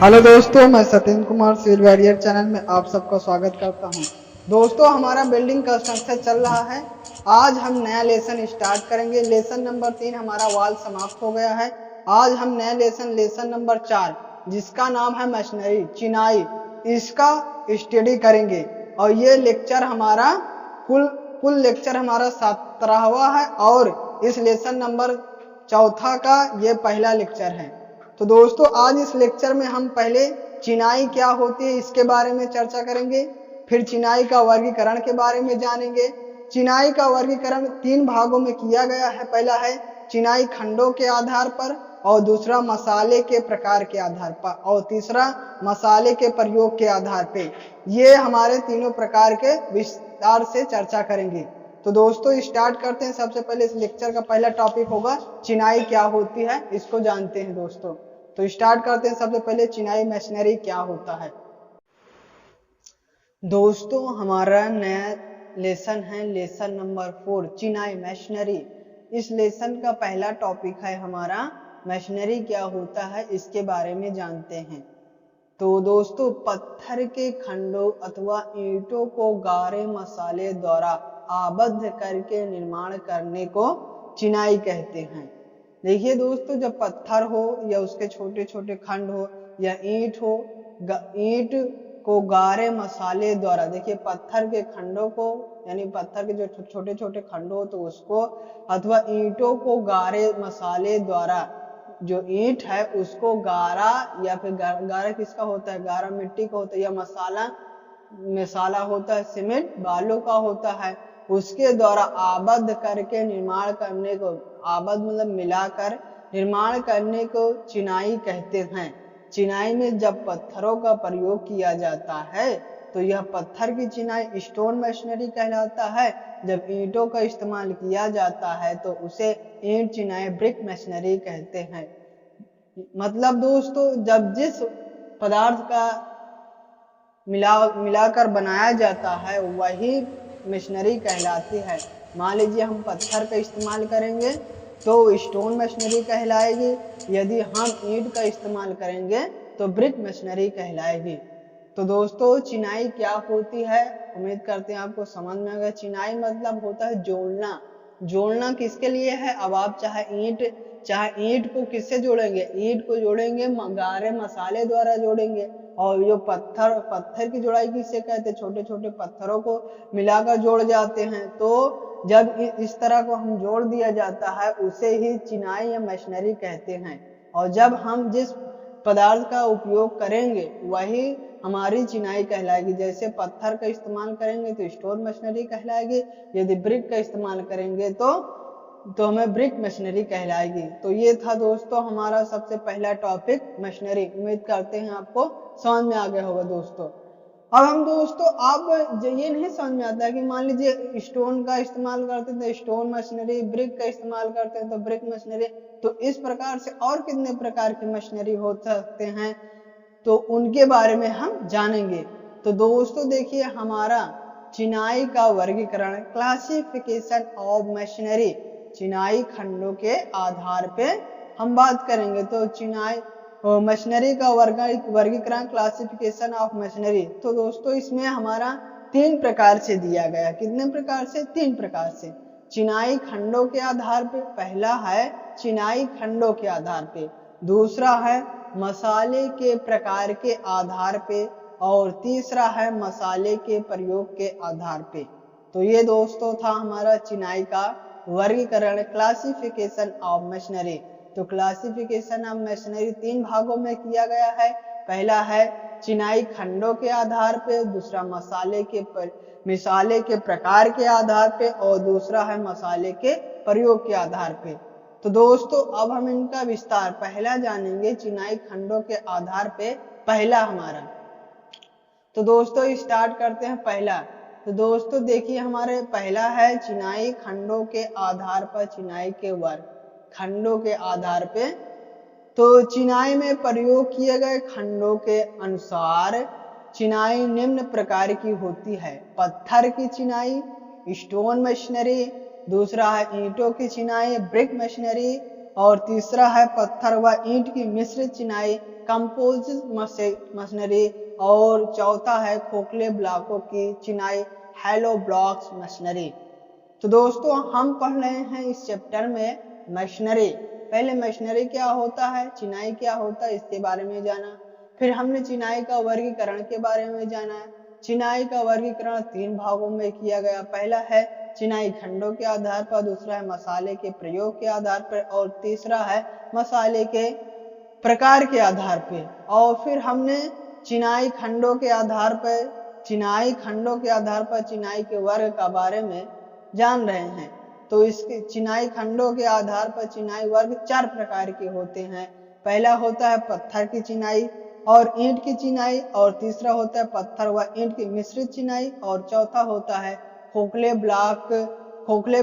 Hello दोस्तों, मैं Satyendra Kumar civil warrior channel में आप सबका स्वागत करता हूं। दोस्तों, हमारा बिल्डिंग कंस्ट्रक्शन चल रहा है। आज हम नया लेसन स्टार्ट करेंगे। लेसन नंबर 3 हमारा वाल समाप्त हो गया है। आज हम नया लेसन नंबर 4 जिसका नाम है मशीनरी चिनाई, इसका स्टडी करेंगे। और ये लेक्चर हमारा कुल लेक्चर हमारा 17वां है और इस लेसन नंबर 4 का ये पहला लेक्चर है। तो दोस्तों, आज इस लेक्चर में हम पहले चिनाई क्या होती है इसके बारे में चर्चा करेंगे। फिर चिनाई का वर्गीकरण के बारे में जानेंगे। चिनाई का वर्गीकरण 3 भागों में किया गया है। पहला है चिनाई खंडों के आधार पर, और दूसरा मसाले के प्रकार के आधार पर, और तीसरा मसाले के प्रयोग के आधार पे। ये हमारे तीनों प्रकार के विस्तार से चर्चा करेंगे। तो दोस्तों, स्टार्ट करते हैं। सबसे पहले इस लेक्चर का पहला टॉपिक होगा चिनाई क्या होती है, इसको जानते हैं दोस्तों। तो स्टार्ट करते हैं। सबसे पहले चिनाई मशीनरी क्या होता है। दोस्तों, हमारा नया लेसन है लेसन नंबर 4 चिनाई मशीनरी। इस लेसन का पहला टॉपिक है हमारा मशीनरी क्या होता है, इसके बारे में जानते हैं। तो दोस्तों, पत्थर के खंडों अथवा ईंटों को गाढ़े मसाले द्वारा आबद्ध करके निर्माण करने को चिनाई कहते हैं। देखिए दोस्तों, जब पत्थर हो या उसके छोटे छोटे खंड हो या ईंट हो, ईंट को गाढ़े मसाले द्वारा, देखिए पत्थर के खंडों को यानी पत्थर के जो छोटे छोटे खंड हो तो उसको, अथवा ईंटों को गाढ़े मसाले द्वारा, जो ईंट है उसको गारा, या फिर गारा किसका होता है, गारा मिट्टी का होता है, या मसाला होता है सीमेंट बालू का होता है, उसके द्वारा आबद्ध करके निर्माण करने को, आबद्ध मतलब मिलाकर निर्माण करने को चिनाई कहते हैं। चिनाई में जब पत्थरों का प्रयोग किया जाता है तो यह पत्थर की चिनाई स्टोन मशीनरी कहलाता है। जब ईंटों का इस्तेमाल किया जाता है तो उसे ईंट चिनाई ब्रिक मशीनरी कहते हैं। मतलब दोस्तों, जब जिस पदार्थ का मिलाकर बनाया जाता है वही मशीनरी कहलाती है। मान लीजिए हम पत्थर का इस्तेमाल करेंगे तो स्टोन मशीनरी कहलाएगी। यदि हम ईंट का इस्तेमाल करेंगे तो ब्रिक मशीनरी कहलाएगी। तो दोस्तों, चिनाई क्या होती है, उम्मीद करते हैं आपको समझ में आ गया। चिनाई मतलब होता है जोड़ना। जोड़ना किसके लिए है, अब आप चाहे ईंट को किससे जोड़ेंगे, ईंट को जोड़ेंगे गाढ़े मसाले द्वारा जोड़ेंगे। और जो पत्थर की जोड़ाई किससे कहते हैं, छोटे छोटे पत्थरों को मिलाकर जोड़ जाते हैं। तो जब इस तरह को हम जोड़ दिया जाता है उसे ही चिनाई या मशीनरी कहते हैं। और जब हम जिस पदार्थ का उपयोग करेंगे वही हमारी चिनाई कहलाएगी। जैसे पत्थर का इस्तेमाल करेंगे तो स्टोन मशीनरी कहलाएगी, यदि ब्रिक का इस्तेमाल करेंगे तो हमें ब्रिक मशीनरी कहलाएगी। तो ये था दोस्तों हमारा सबसे पहला टॉपिक मशीनरी। उम्मीद करते हैं आपको समझ में आ गया होगा दोस्तों। अब हम दोस्तों, अब ये नहीं समझ में आता है कि मान लीजिए स्टोन का इस्तेमाल करते हैं तो स्टोन मशीनरी, ब्रिक का इस्तेमाल करते हैं तो ब्रिक मशीनरी। तो इस प्रकार से और कितने प्रकार की मशीनरी हो सकते हैं तो उनके बारे में हम जानेंगे। तो दोस्तों देखिए, हमारा चिनाई का वर्गीकरण, क्लासिफिकेशन ऑफ मशीनरी, चिनाई खंडों के आधार पे हम बात करेंगे। तो चिनाई मशीनरी का वर्गीकरण, क्लासिफिकेशन ऑफ मशीनरी। तो दोस्तों, इसमें हमारा 3 प्रकार से दिया गया। कितने प्रकार से, 3 प्रकार से। चिनाई खंडों के आधार पे, पहला है चिनाई खंडों के आधार पे, दूसरा है मसाले के प्रकार के आधार पे, और तीसरा है मसाले के प्रयोग के आधार पे। तो ये दोस्तों था हमारा चिनाई का वर्गीकरण, क्लासिफिकेशन ऑफ मशीनरी। तो क्लासिफिकेशन ऑफ मशीनरी 3 भागों में किया गया है। पहला है चिनाई खंडों के आधार पे, दूसरा मसाले के प्रकार के आधार पे, और दूसरा है मसाले के प्रयोग के आधार पे। तो दोस्तों, अब हम इनका विस्तार पहला जानेंगे, चिनाई खंडों के आधार पे पहला हमारा। तो दोस्तों स्टार्ट करते हैं पहला। तो दोस्तों देखिए, हमारे पहला है चिनाई खंडों के आधार पर चिनाई के वर्ग। खंडों के आधार पे, तो चिनाई में प्रयोग किए गए खंडों के अनुसार चिनाई निम्न प्रकार की होती है। पत्थर की चिनाई स्टोन मशीनरी, दूसरा है ईंटों की चिनाई ब्रिक मशीनरी, और तीसरा है पत्थर व ईंट की मिश्रित चिनाई कंपोजिट मशीनरी, और चौथा है खोखले ब्लॉकों की चिनाई हैलो ब्लॉक्स मशीनरी। तो दोस्तों हम पढ़ रहे हैं इस चैप्टर में मशीनरी। पहले मशीनरी क्या होता है, चिनाई क्या होता है, इसके बारे में जाना। फिर हमने चिनाई का वर्गीकरण के बारे में जाना। चिनाई का वर्गीकरण 3 भागों में किया गया। पहला है चिनाई खंडों के आधार पर, दूसरा है मसाले के प्रयोग के आधार पर, और तीसरा है मसाले के प्रकार के आधार पे। और फिर हमने चिनाई खंडों के आधार पर चिनाई के वर्ग के बारे में जान रहे हैं। तो इसके चिनाई खंडों के आधार पर चिनाई वर्ग 4 प्रकार के होते हैं। पहला होता है पत्थर की चिनाई और ईंट की चिनाई, और तीसरा होता है पत्थर व ईंट की मिश्रित चिनाई, और चौथा होता है खोखले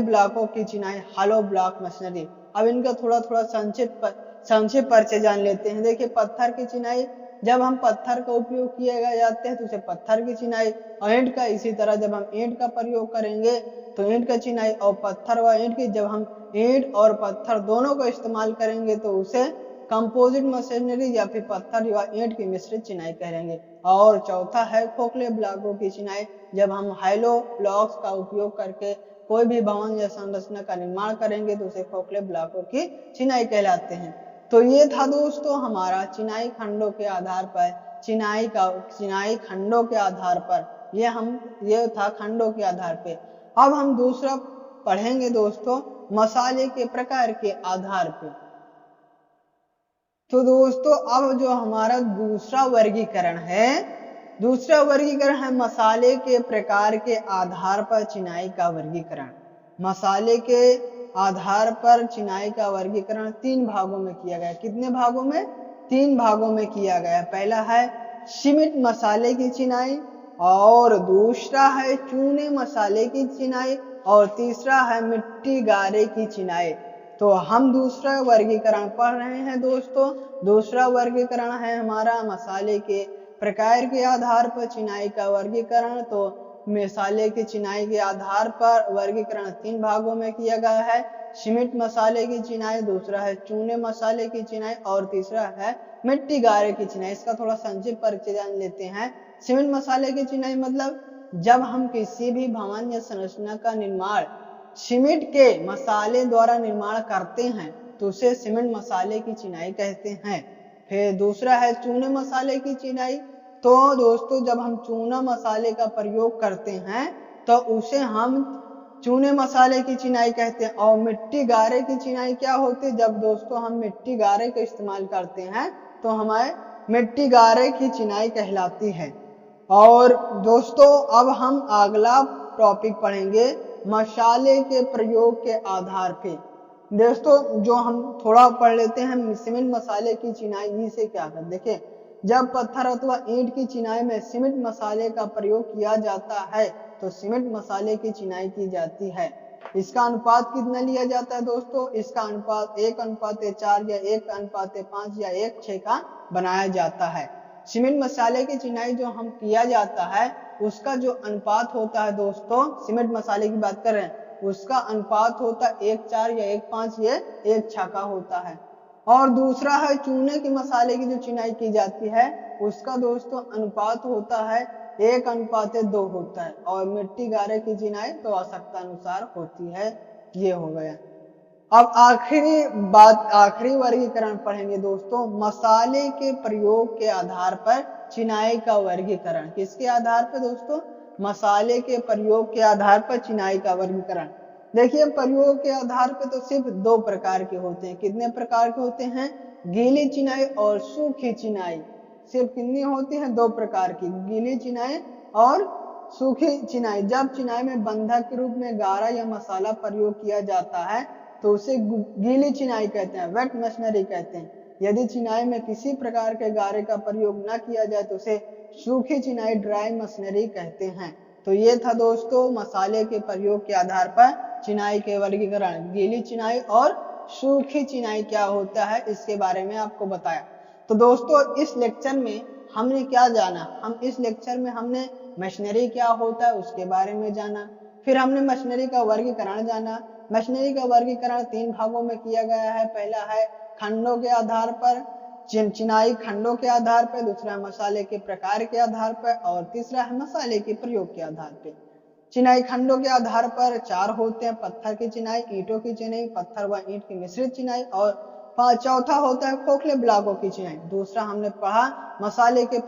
ब्लॉकों की चिनाई हॉलो ब्लॉक मशीनरी। अब इनका थोड़ा थोड़ा संक्षिप्त परिचय जान लेते हैं। देखिए पत्थर की चिनाई, जब हम पत्थर का उपयोग किए जाते हैं तो उसे पत्थर की चिनाई, और ईंट का इसी तरह जब हम ईंट का प्रयोग करेंगे तो ईंट का चिनाई, और पत्थर व ईंट की जब हम ईंट और पत्थर दोनों को इस्तेमाल करेंगे तो उसे कंपोजिट मशीनरी या फिर पत्थर या ईंट की मिश्रित चिनाई कहेंगे। और चौथा है खोखले ब्लॉकों की चिनाई, जब हम हैलो ब्लॉक्स का उपयोग करके कोई भी भवन या संरचना का निर्माण करेंगे तो उसे खोखले ब्लॉकों की चिनाई कहलाते हैं। तो ये था दोस्तों हमारा चिनाई खंडों के आधार पर चिनाई खंडों के आधार पर ये था खंडों के आधार पे। अब हम दूसरा पढ़ेंगे दोस्तों मसाले के प्रकार के आधार पे। तो दोस्तों अब जो हमारा दूसरा वर्गीकरण है मसाले के प्रकार के आधार पर चिनाई का वर्गीकरण। मसाले के आधार पर चिनाई का वर्गीकरण 3 भागों में किया गया। कितने भागों में? 3 भागों में किया गया। पहला है सीमेंट मसाले की चिनाई, और दूसरा है चूने मसाले की चिनाई, और तीसरा है मिट्टी गारे की चिनाई। तो हम दूसरा वर्गीकरण पढ़ रहे हैं दोस्तों। दूसरा वर्गीकरण है हमारा मसाले के प्रकार के आधार पर चिनाई का वर्गीकरण। तो मसाले की चिनाई के आधार पर वर्गीकरण 3 भागों में किया गया है। सीमेंट मसाले की चिनाई, दूसरा है चूने मसाले की चिनाई, और तीसरा है मिट्टी गारे की चिनाई। इसका थोड़ा संक्षिप्त परिचय जान लेते हैं। सीमेंट मसाले की चिनाई मतलब जब हम किसी भी भवन या संरचना का निर्माण सीमेंट के मसाले द्वारा निर्माण करते हैं तो उसे सीमेंट मसाले की चिनाई कहते हैं। फिर दूसरा है चूने मसाले की चिनाई। तो दोस्तों जब हम चूना मसाले का प्रयोग करते हैं तो उसे हम चूने मसाले की चिनाई कहते हैं। और मिट्टी गारे की चिनाई क्या होती है? जब दोस्तों हम मिट्टी गारे का इस्तेमाल करते हैं तो हमारे मिट्टी गारे की चिनाई कहलाती है। और दोस्तों अब हम अगला टॉपिक पढ़ेंगे मसाले के प्रयोग के आधार पे। दोस्तों जो हम थोड़ा पढ़ लेते हैं सीमेंट मसाले की चिनाई से क्या कर देखिए, जब पत्थर अथवा ईंट की चिनाई में सीमेंट मसाले का प्रयोग किया जाता है तो सीमेंट मसाले की चिनाई की जाती है। इसका अनुपात कितना लिया जाता है दोस्तों? इसका अनुपात 1:4 या 1:5 या 1:6 का बनाया जाता है। सीमेंट मसाले की चिनाई जो हम किया जाता है उसका जो अनुपात होता है दोस्तों, सीमेंट मसाले की बात कर रहे हैं, उसका अनुपात होता है 1:4 या 1:5 ये 1:6 का होता है। और दूसरा है चूने के मसाले की जो चिनाई की जाती है उसका दोस्तों अनुपात होता है 1:2 होता है। और मिट्टी गारे की चिनाई तो आवश्यकता अनुसार होती है। ये हो गया। अब आखिरी वर्गीकरण पढ़ेंगे दोस्तों मसाले के प्रयोग के आधार पर चिनाई का वर्गीकरण। किसके आधार पर दोस्तों? मसाले के प्रयोग के आधार पर चिनाई का वर्गीकरण। देखिए प्रयोग के आधार पर तो सिर्फ 2 प्रकार के होते हैं। कितने प्रकार के होते हैं? गीली चिनाई और सूखी चिनाई। सिर्फ कितनी होती है? 2 प्रकार की, गीली चिनाई और सूखी चिनाई। जब चिनाई में बंधक के रूप में गारा या मसाला प्रयोग किया जाता है तो उसे गीली चिनाई कहते हैं, वेट मशीनरी कहते हैं। यदि चिनाई में किसी प्रकार के गारे का प्रयोग न किया जाए तो उसे सूखी चिनाई ड्राई मशीनरी कहते हैं। तो ये था दोस्तों मसाले के प्रयोग के आधार पर चिनाई के वर्गीकरण। गीली चिनाई और सूखी चिनाई क्या होता है इसके बारे में आपको बताया। तो दोस्तों इस लेक्चर में हमने क्या जाना? इस लेक्चर में हमने मशीनरी क्या होता है उसके बारे में जाना। फिर हमने मशीनरी का वर्गीकरण जाना, मशीनरी का वर्गीकरण 3 भागों में किया गया है। पहला है खंडों के आधार पर, चिनाई खंडों के आधार पर, दूसरा है मसाले के प्रकार के आधार पर और तीसरा है मसाले के प्रयोग के आधार पर। चिनाई खंडों के आधार पर 4 होते हैं, पत्थर की चिनाई, ईंटों की चिनाई, पत्थर व ईंट की मिश्रित चिनाई और चौथा होता है खोखले ब्लॉकों की चिनाई। दूसरा हमने पढ़ा मसाले के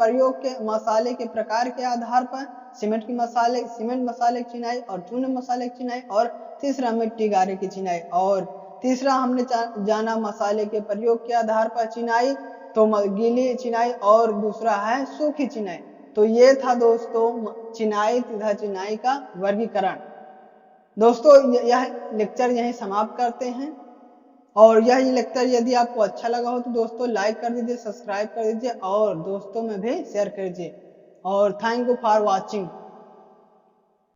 प्रकार के आधार पर सीमेंट मसाले की चिनाई और चूने मसाले की चिनाई और तीसरा मिट्टी गारे की चिनाई और तीसरा हमने जाना मसाले के प्रयोग के आधार पर चिनाई, तो गीली चिनाई और दूसरा है सूखी चिनाई। तो ये था दोस्तों चिनाई तथा चिनाई का वर्गीकरण। दोस्तों यह लेक्चर यहीं समाप्त करते हैं और यह लेक्चर यदि आपको अच्छा लगा हो तो दोस्तों लाइक कर दीजिए, सब्सक्राइब कर दीजिए और दोस्तों में भी शेयर कर दीजिए और थैंक यू फॉर वॉचिंग।